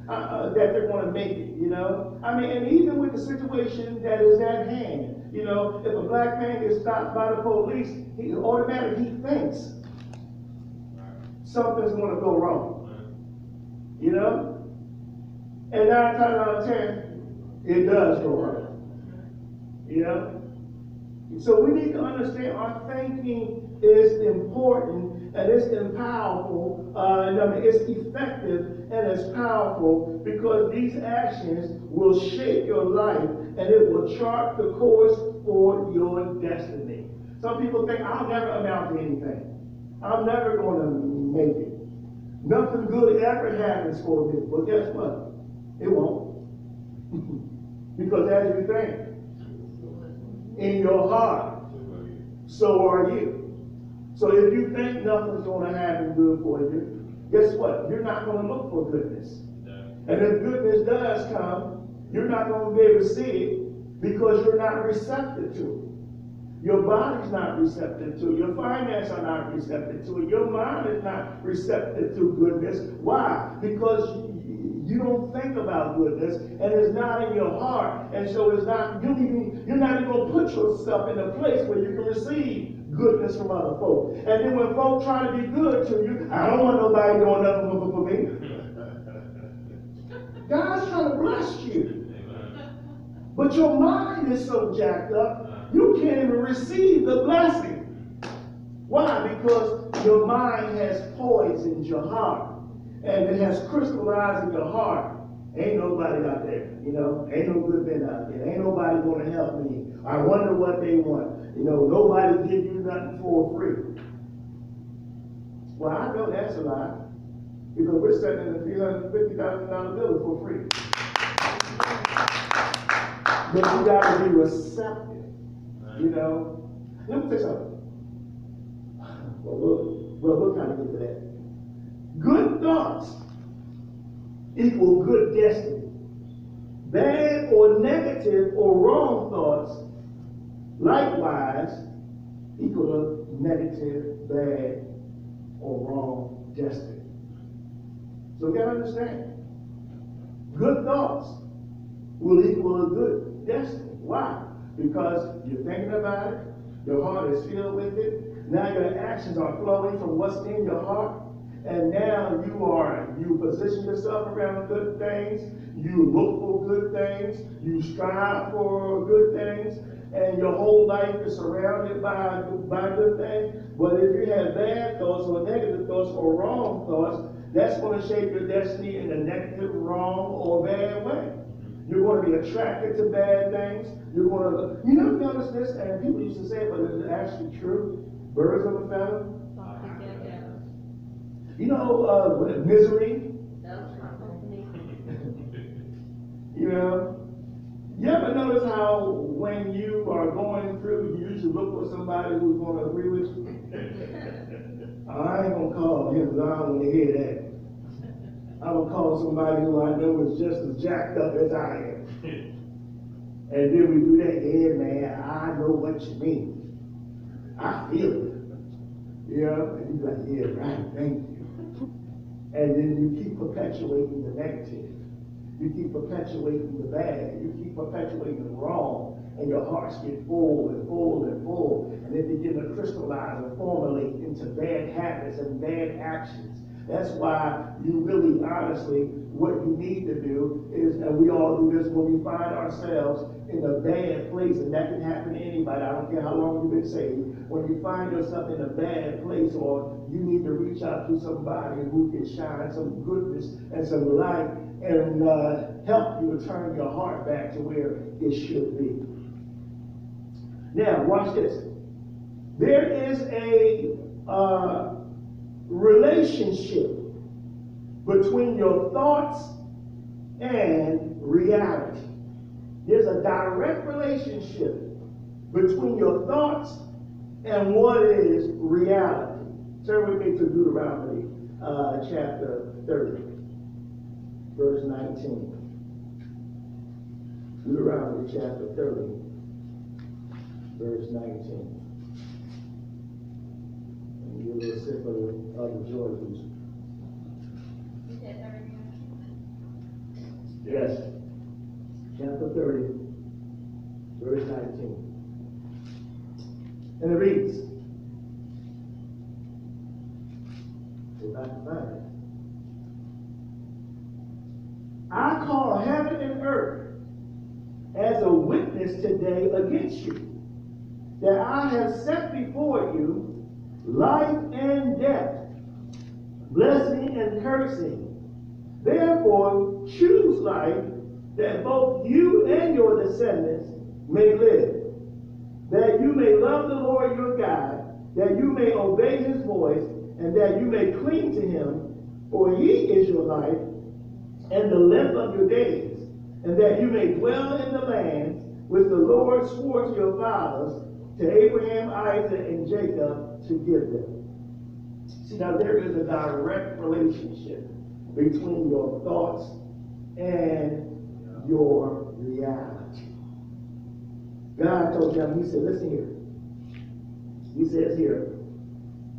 that they're going to make it, you know? I mean, and even with the situation that is at hand, you know, if a black man gets stopped by the police, he automatically thinks something's going to go wrong, you know? And 9 times out of 10, it does go wrong, you know? So we need to understand our thinking is important and it's powerful, and I mean, it's effective and it's powerful because these actions will shape your life and it will chart the course for your destiny. Some people think, I'll never amount to anything. I'm never going to make it. Nothing good ever happens for me. But guess what? It won't. Because as you think, in your heart, so are you. So if you think nothing's going to happen good for you, guess what? You're not going to look for goodness. And if goodness does come, you're not going to be able to see it because you're not receptive to it. Your body's not receptive to it. Your finances are not receptive to it. Your mind is not receptive to goodness. Why? Because you don't think about goodness, and it's not in your heart, and so it's not. You're not even going to put yourself in a place where you can receive goodness from other folk. And then when folk try to be good to you, I don't want nobody doing nothing for me. God's trying to bless you, but your mind is so jacked up, you can't even receive the blessing. Why? Because your mind has poisoned your heart. And it has crystallized in your heart. Ain't nobody out there, you know. Ain't no good men out there. Ain't nobody going to help me. I wonder what they want. You know, nobody give you nothing for free. Well, I know that's a lie. Because we're sitting in a $350,000 bill for free. But you got to be receptive, you know. Let me tell you something. We'll kind of get to that. Good thoughts equal good destiny. Bad or negative or wrong thoughts, likewise, equal to negative, bad, or wrong destiny. So you gotta understand. Good thoughts will equal a good destiny. Why? Because you're thinking about it, your heart is filled with it, now your actions are flowing from what's in your heart. And now you position yourself around good things, you look for good things, you strive for good things, and your whole life is surrounded by good things. But if you have bad thoughts or negative thoughts or wrong thoughts, that's going to shape your destiny in a negative, wrong, or bad way. You're going to be attracted to bad things. You're going to, you never notice this, and people used to say it, but it's actually true. Birds of a feather. You know, misery. You know, you ever notice how when you are going through, you usually look for somebody who's going to agree with you? I ain't going to call him because I don't want to hear that. I'm going to call somebody who I know is just as jacked up as I am. And then we do that, yeah, man, I know what you mean. I feel it. You know, and you're like, yeah, right, thank you. And then you keep perpetuating the negative. You keep perpetuating the bad. You keep perpetuating the wrong. And your hearts get full and full and full. And they begin to crystallize and formulate into bad habits and bad actions. That's why you really, honestly, what you need to do is, and we all do this when we find ourselves in a bad place, and that can happen to anybody. I don't care how long you've been saved. When you find yourself in a bad place, or you need to reach out to somebody who can shine some goodness and some light and help you to turn your heart back to where it should be. Now, watch this. There is a relationship between your thoughts and reality. There's a direct relationship between your thoughts and what is reality. Turn with me to Deuteronomy chapter 30, verse 19. Deuteronomy chapter 30, verse 19. And give a little sip of the joy juice. Yes. Chapter 30, verse 19. And it reads, if I can find it, I call heaven and earth as a witness today against you, that I have set before you life and death, blessing and cursing. Therefore, choose life, that both you and your descendants may live, that you may love the Lord your God, that you may obey his voice, and that you may cling to him, for he is your life and the length of your days, and that you may dwell in the land which the Lord swore to your fathers, to Abraham, Isaac, and Jacob, to give them. See, now there is a direct relationship between your thoughts and your reality. God told him, he said, listen here. He says here,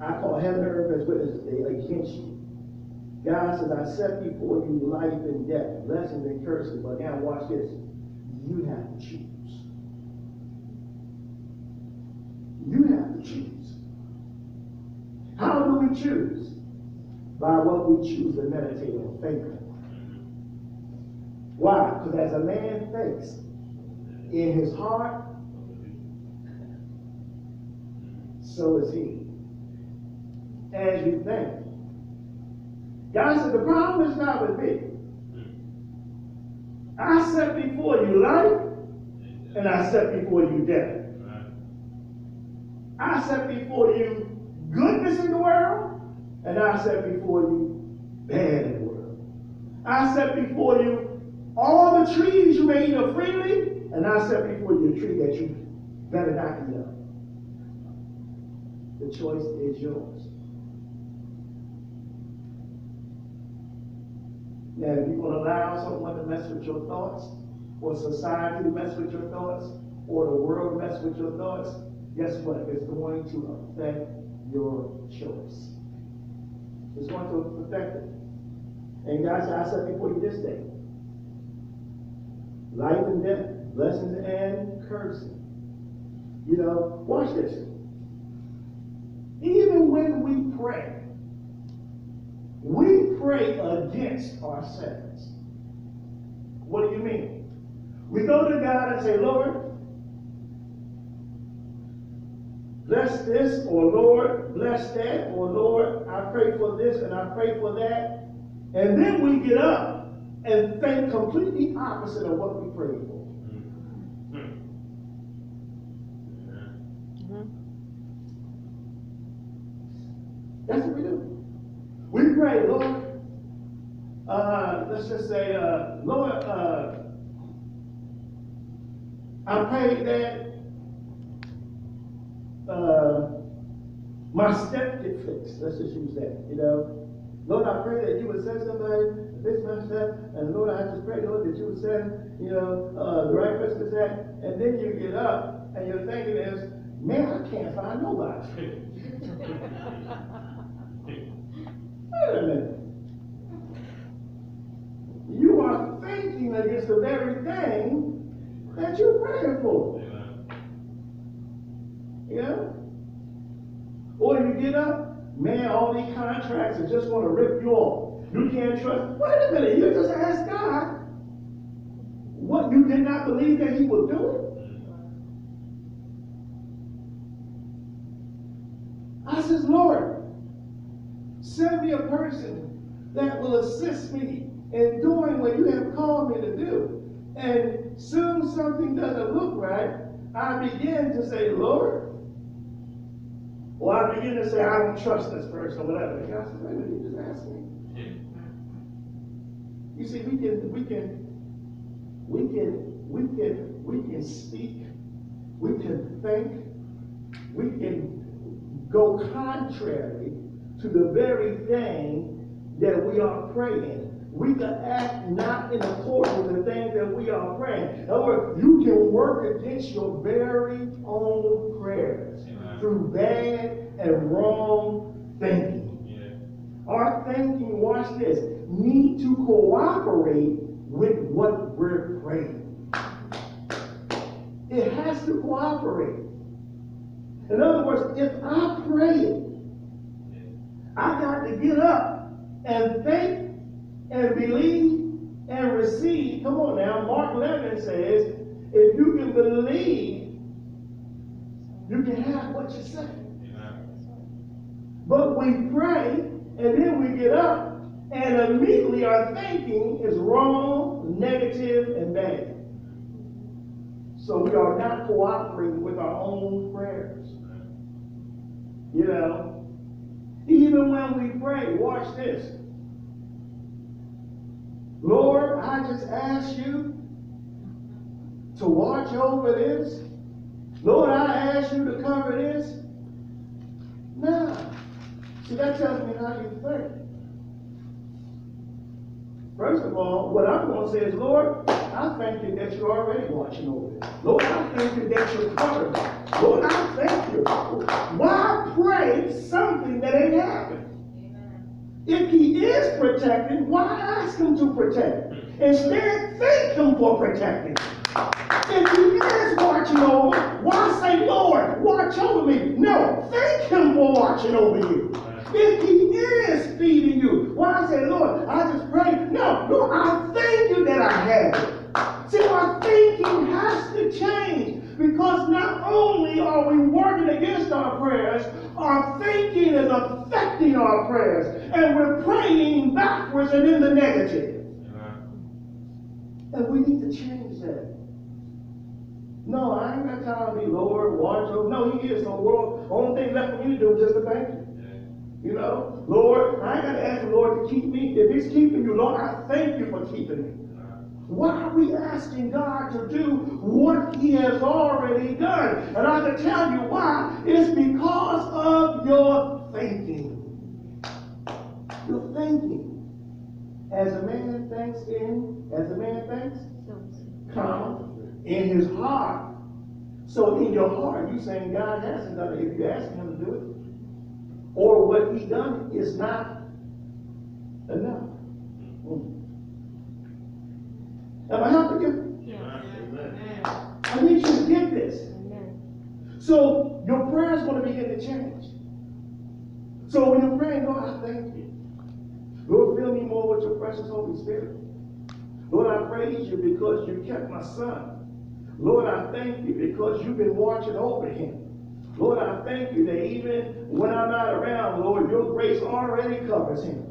I call heaven and earth as witnesses against you. God says, I set before you life and death, blessings and curses. But now watch this. You have to choose. You have to choose. How do we choose? By what we choose to meditate on, think on. Why? Because as a man thinks in his heart, so is he. As you think. God said, the problem is not with me. I set before you life, and I set before you death. I set before you goodness in the world, and I set before you bad in the world. I set before you all the trees you may eat of freely, and I set before you a tree that you better not eat of. The choice is yours. Now, if you're going to allow someone to mess with your thoughts, or society to mess with your thoughts, or the world to mess with your thoughts, guess what? It's going to affect your choice. It's going to affect it. And God said, I set before you this day life and death, blessings and cursing. You know, watch this. Even when we pray against ourselves. What do you mean? We go to God and say, Lord, bless this, or Lord, bless that, or Lord, I pray for this and I pray for that. And then we get up and think completely opposite of what we prayed for. That's what we do. We pray, Lord, let's just say, Lord, I pray that my step get fixed. Let's just use that, you know. Lord, I pray that you would send somebody to fix my step, and Lord, I just pray, Lord, that you would send, you know, the right person to that. And then you get up, and your thinking is, man, I can't find nobody. Wait a minute. You are thinking against the very thing that you're praying for. You know? Or you get up, man, all these contracts are just going to rip you off. You can't trust. Wait a minute, you just asked God what you did not believe that he would do it. I says, Lord, send me a person that will assist me in doing what you have called me to do. And soon something doesn't look right, I begin to say, Lord, or I begin to say, I don't trust this person, or whatever. And God says, wait a minute, you just asked me. You see, we can speak, we can think, we can go contrary to the very thing that we are praying. We can act not in accordance with the things that we are praying. In other words, you can work against your very own prayers. Amen. Through bad and wrong thinking. Yeah. Our thinking, watch this, need to cooperate with what we're praying. It has to cooperate. In other words, if I pray it, I got to get up and think and believe and receive. Come on now, Mark 11 says, if you can believe, you can have what you say. But we pray, and then we get up, and immediately our thinking is wrong, negative, and bad. So we are not cooperating with our own prayers. You know, even when we pray, watch this. Lord, I just ask you to watch over this. Lord, I ask you to cover this. Nah. See, that tells me how you think. First of all, what I'm going to say is, Lord, I thank you that you're already watching over it. Lord, I thank you that you're covering it. Lord, I thank you. Why pray something that ain't happened? If he is protecting, why ask him to protect? Instead, thank him for protecting. If he is watching over, why say, Lord, watch over me? No, thank him for watching over you. If he is feeding you, why say, Lord, I just pray? No, Lord, I thank you that I have it. See, our thinking has to change, because not only are we working against our prayers, our thinking is affecting our prayers, and we're praying backwards and in the negative. And we need to change that. No, I ain't got time to be Lord, watch over. No, he is. So, Lord, only thing left for me to do is just to thank you. You know, Lord, I ain't got to ask the Lord to keep me. If he's keeping you, Lord, I thank you for keeping me. Why are we asking God to do what he has already done? And I can tell you why. It's because of your thinking. Your thinking. As a man thinks, comma, in his heart. So in your heart, you saying God hasn't done it if you're asking him to do it. Or what he done is not enough. Am I helping you? Yes. I need you to get this. Amen. So your prayer is going to begin to change. So when you're praying, Lord, I thank you. Lord, fill me more with your precious Holy Spirit. Lord, I praise you because you kept my son. Lord, I thank you because you've been watching over him. Lord, I thank you that even when I'm not around, Lord, your grace already covers him.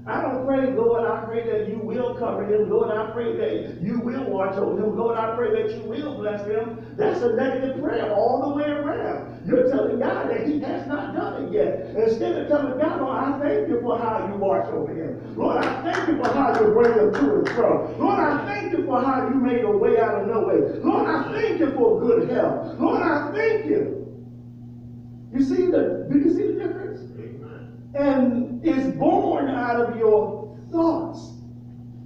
I don't pray, Lord, I pray that you will cover him. Lord, I pray that you will watch over him. Lord, I pray that you will bless him. That's a negative prayer all the way around. You're telling God that he has not done it yet. Instead of telling God, Lord, I thank you for how you watch over him. Lord, I thank you for how you bring him to and fro. Lord, I thank you for how you made a way out of no way. Lord, I thank you for good health. Lord, I thank you. Do you see the difference? And it's born out of your thoughts.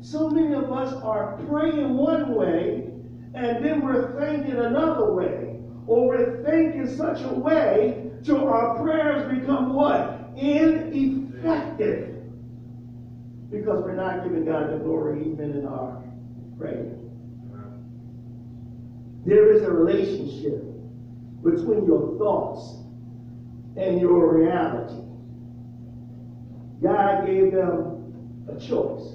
So many of us are praying one way, and then we're thinking another way. Or we're thinking such a way till our prayers become what? Ineffective. Because we're not giving God the glory even in our prayer. There is a relationship between your thoughts and your reality. God gave them a choice.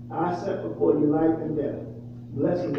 I set before you life and death. Blessings